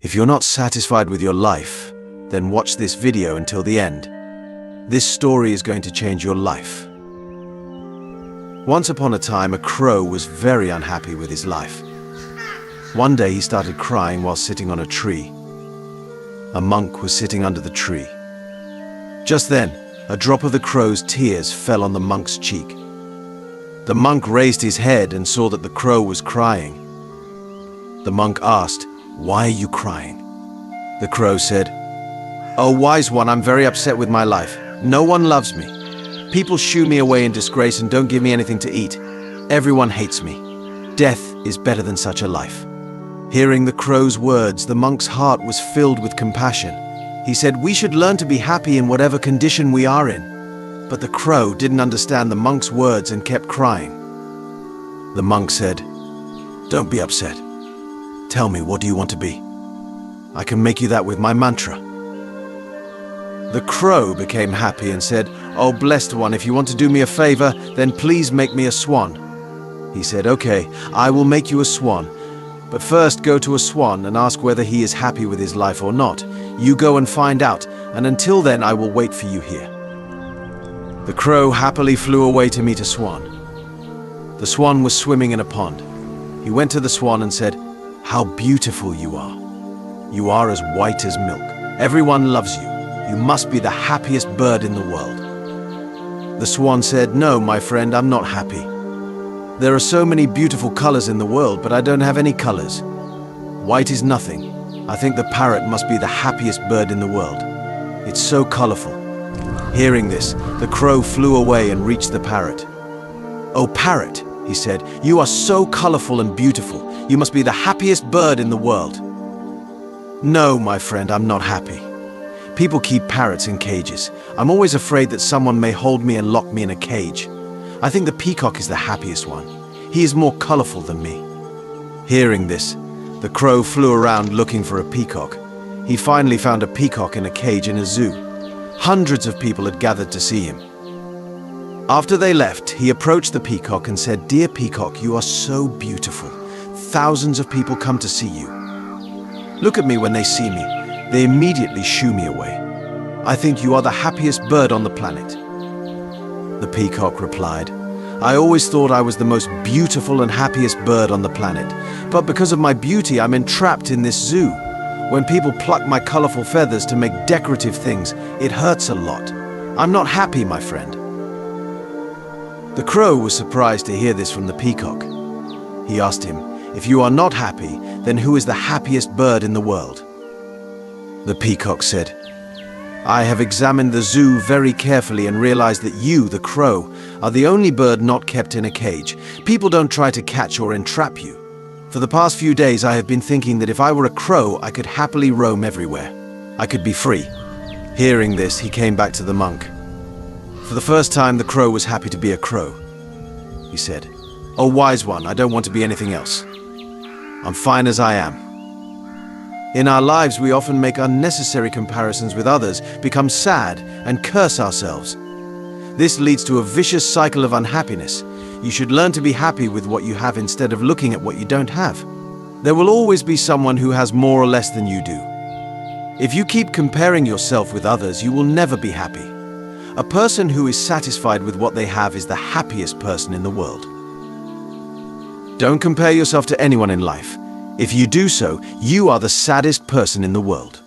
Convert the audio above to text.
If you're not satisfied with your life, then watch this video until the end. This story is going to change your life. Once upon a time, a crow was very unhappy with his life. One day he started crying while sitting on a tree. A monk was sitting under the tree. Just then, a drop of the crow's tears fell on the monk's cheek. The monk raised his head and saw that the crow was crying. The monk asked, "Why are you crying?" The crow said, "Oh, wise one, I'm very upset with my life. No one loves me. People shoo me away in disgrace and don't give me anything to eat. Everyone hates me. Death is better than such a life." Hearing the crow's words, the monk's heart was filled with compassion. He said, "We should learn to be happy in whatever condition we are in." But the crow didn't understand the monk's words and kept crying. The monk said, "Don't be upset. Tell me, what do you want to be? I can make you that with my mantra." The crow became happy and said, "Oh, blessed one, if you want to do me a favor, then please make me a swan." He said, "Okay, I will make you a swan. But first go to a swan and ask whether he is happy with his life or not. You go and find out, and until then I will wait for you here." The crow happily flew away to meet a swan. The swan was swimming in a pond. He went to the swan and said, "How beautiful you are. You are as white as milk. Everyone loves you. You must be the happiest bird in the world." The swan said, "No, my friend, I'm not happy. There are so many beautiful colors in the world, but I don't have any colors. White is nothing. I think the parrot must be the happiest bird in the world. It's so colorful." Hearing this, the crow flew away and reached the parrot. "Oh, parrot," he said, "you are so colorful and beautiful. You must be the happiest bird in the world." "No, my friend, I'm not happy. People keep parrots in cages. I'm always afraid that someone may hold me and lock me in a cage. I think the peacock is the happiest one. He is more colorful than me." Hearing this, the crow flew around looking for a peacock. He finally found a peacock in a cage in a zoo. Hundreds of people had gathered to see him. After they left, he approached the peacock and said, "Dear peacock, you are so beautiful. Thousands of people come to see you. Look at me when they see me. They immediately shoo me away. I think you are the happiest bird on the planet." The peacock replied, "I always thought I was the most beautiful and happiest bird on the planet, but because of my beauty I'm entrapped in this zoo. When people pluck my colorful feathers to make decorative things, it hurts a lot. I'm not happy, my friend." The crow was surprised to hear this from the peacock. He asked him, "If you are not happy, then who is the happiest bird in the world?" The peacock said, "I have examined the zoo very carefully and realized that you, the crow, are the only bird not kept in a cage. People don't try to catch or entrap you. For the past few days I have been thinking that if I were a crow, I could happily roam everywhere. I could be free." Hearing this, he came back to the monk. For the first time, the crow was happy to be a crow. He said, "Oh, wise one, I don't want to be anything else. I'm fine as I am." In our lives, we often make unnecessary comparisons with others, become sad, and curse ourselves. This leads to a vicious cycle of unhappiness. You should learn to be happy with what you have instead of looking at what you don't have. There will always be someone who has more or less than you do. If you keep comparing yourself with others, you will never be happy. A person who is satisfied with what they have is the happiest person in the world. Don't compare yourself to anyone in life. If you do so, you are the saddest person in the world.